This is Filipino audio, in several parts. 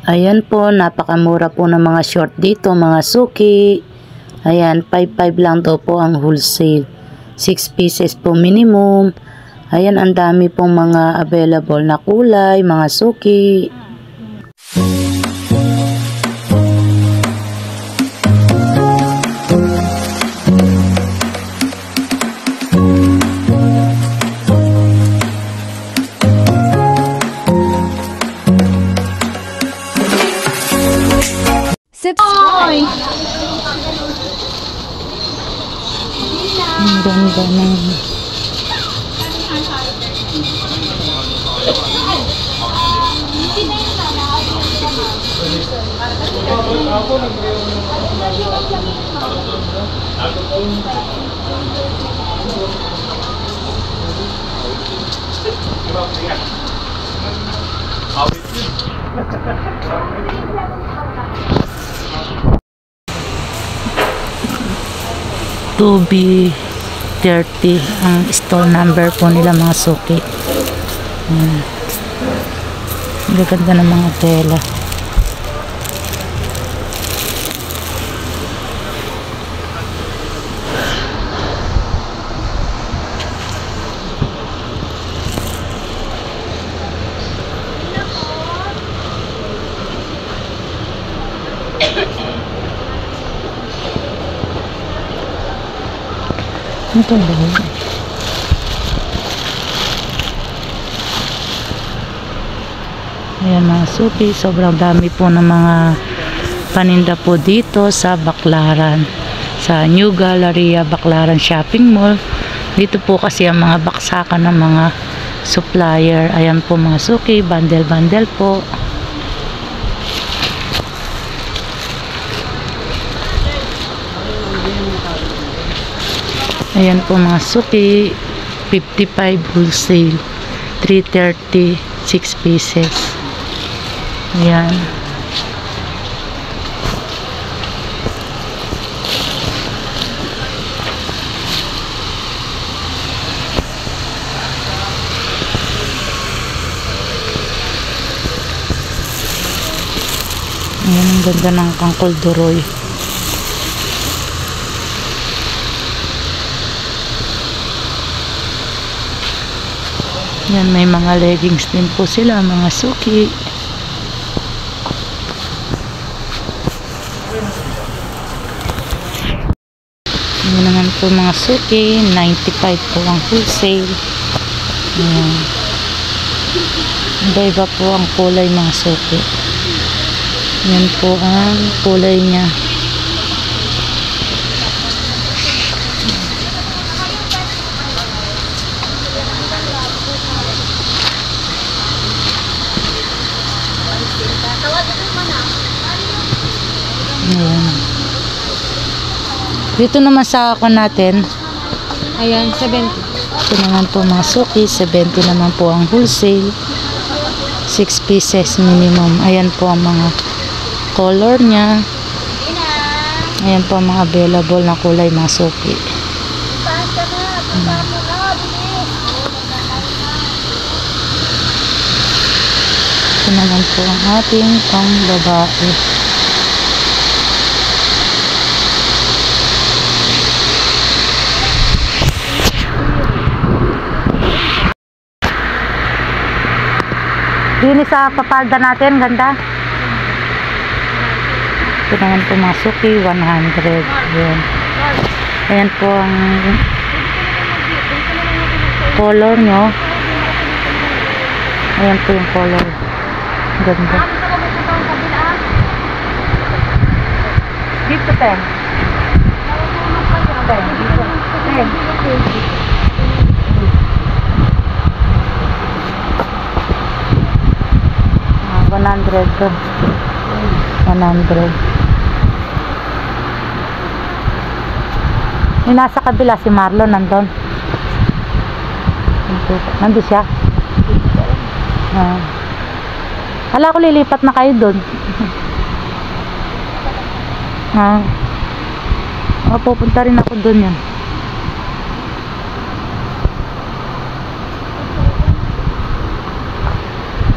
Ayan po, napakamura po ng mga short dito, mga suki. Ayan, 5.5 lang daw po ang wholesale. 6 pieces po minimum. Ayan, ang dami pong mga available na kulay, mga suki. Subscribe! Ang ganda ng... Tubi 30 ang store number po nila, mga suki. Ang ganda ng mga tela. Ito ba? Ayan mga suki, sobrang dami po ng mga paninda po dito sa Baclaran, sa New Galleria Baclaran Shopping Mall. Dito po kasi ang mga baksakan ng mga supplier. Ayan po mga suki, bundle po. Ayan po mga suki, 55 wholesale, 330, 6 pieces. Ayan. Ayan, ang ganda ng kangkol duroy. Yan, may mga leggings din po sila, mga suki. Yan naman po mga suki, 95 po ang wholesale. Ayan. Iba-iba po ang kulay, mga suki. Yan po ang kulay niya. Ayan. Dito naman sa ako natin, Ayan, 70. ito naman po mga suki, 70 naman po ang wholesale, 6 pieces minimum. Ayan po ang mga color nya. Ayan po ang mga available na kulay, mga suki. Ito naman po ang ating pang babae. Dini sa papalda natin, ganda. Ito naman po mga suki, 100. Ayan. Ayan po ang color nyo. Ayan po yung color. Ganda. Dito, pen. Pen, dito. Pen. 100 to. 100. Yung nasa kabila si Marlon nandun. Nandun siya. Hala ko lilipat na kayo dun. Pupunta rin ako dun yan.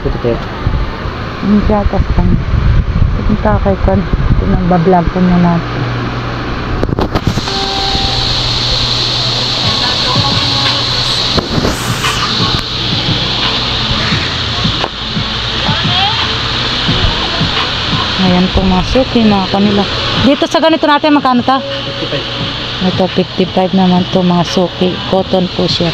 Ito. Yung gatas lang. Yung kakay ko. Pinagbablog po muna natin. Ayan po mga suki, mga kanila. Dito sa ganito natin, magkano ta? 55. Ito, 55 naman to mga suki. Cotton po siya.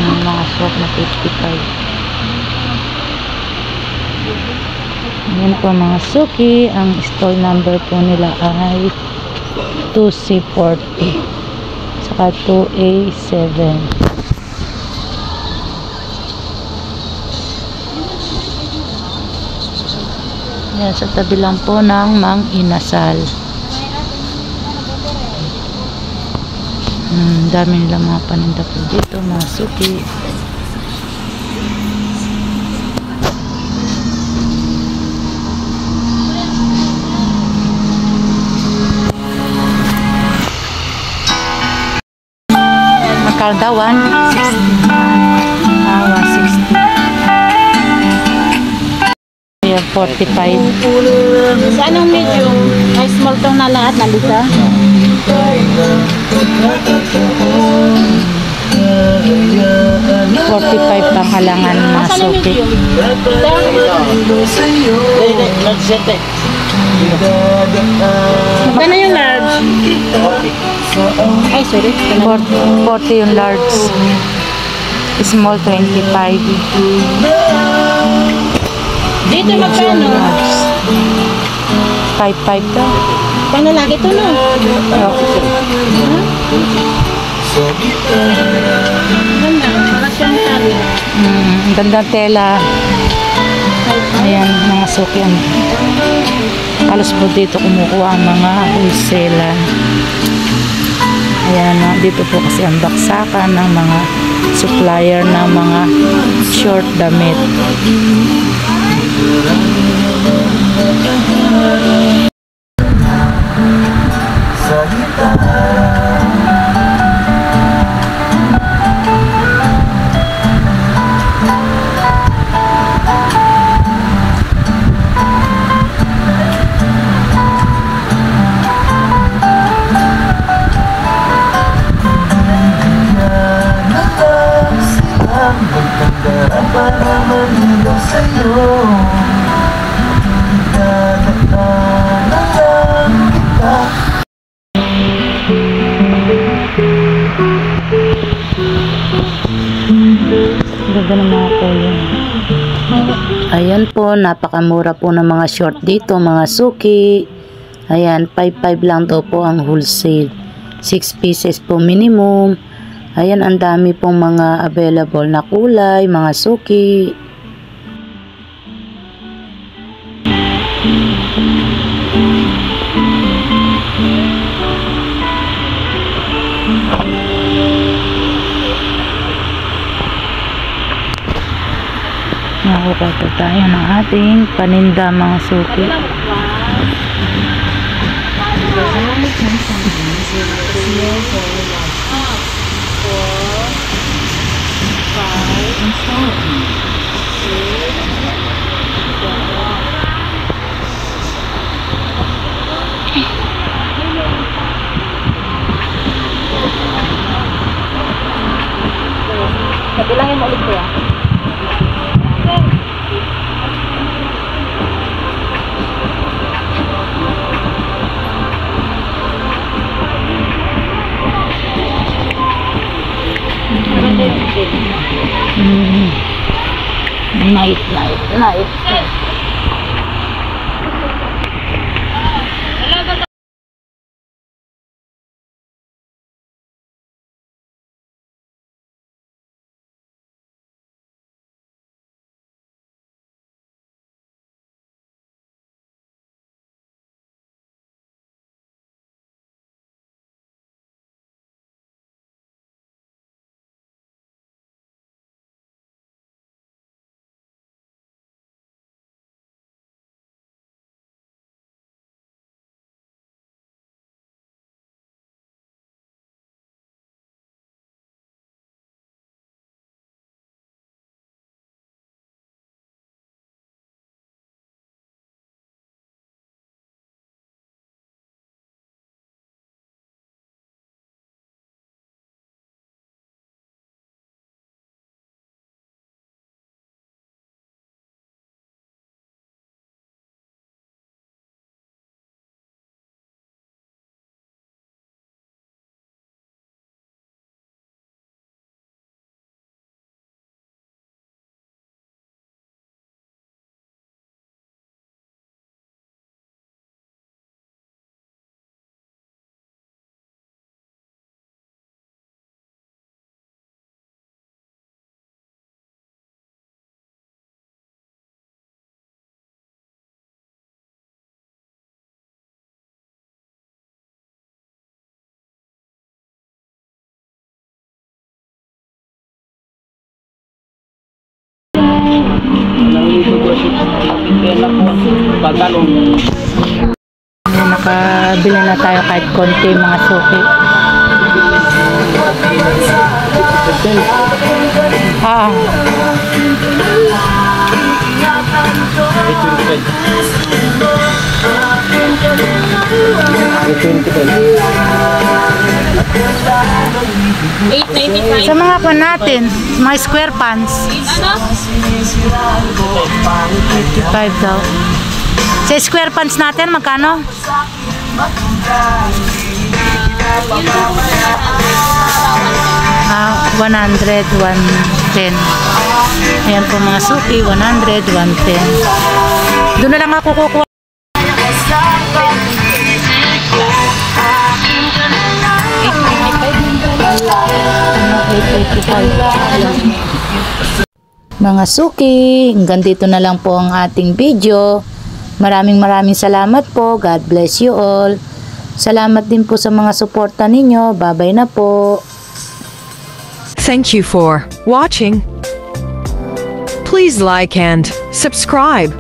Ayan, mga suki na 55. Ayan po mga suki. Ang store number po nila ay 2C40 saka 2A7. Yan, sa tabi lang po ng Mang Inasal. Dami nila mga paninda po dito, mga suki. Magkano daw? 160. 160. Ayan, 45. Sa anong medium? Ay, small tong na lahat, nandito. 45 pang halangan mga Saan ang suki. medium? Magkano yung large? Ay, sorry. 40 yung large. Small 25. Dito magkano? 55 ka. Pang lalaki to, no? Ganda, para siyang sabi. Gandang tela. Ayan, mga suki. Halos po dito kumukuha ang mga wholesale. Ayan, dito po kasi ang baksakan ng mga supplier ng mga short damit. Ganda ng mga kulong. Ayan po, napakamura po ng mga short dito, mga suki. Ayan, 5.5 lang daw po ang wholesale. 6 pieces po minimum. Ayan, ang dami pong mga available na kulay, mga suki. Nakuha po tayo ng ating paninda, mga suki. Kabilangin mo ulit ko yan. Night. Ayan, nakabili na tayo kahit konti mga suki. Sa mga pan natin, mga square pants. 55 daw. Sa square pants natin, magkano? 100, 110. Ayan po mga suki, 100, 110. Doon na lang ako kukuha. Mga suki, hanggang dito na lang po ang ating video. Maraming salamat po. God bless you all. Salamat din po sa mga suporta ninyo. Bye-bye na po. Thank you for watching. Please like and subscribe.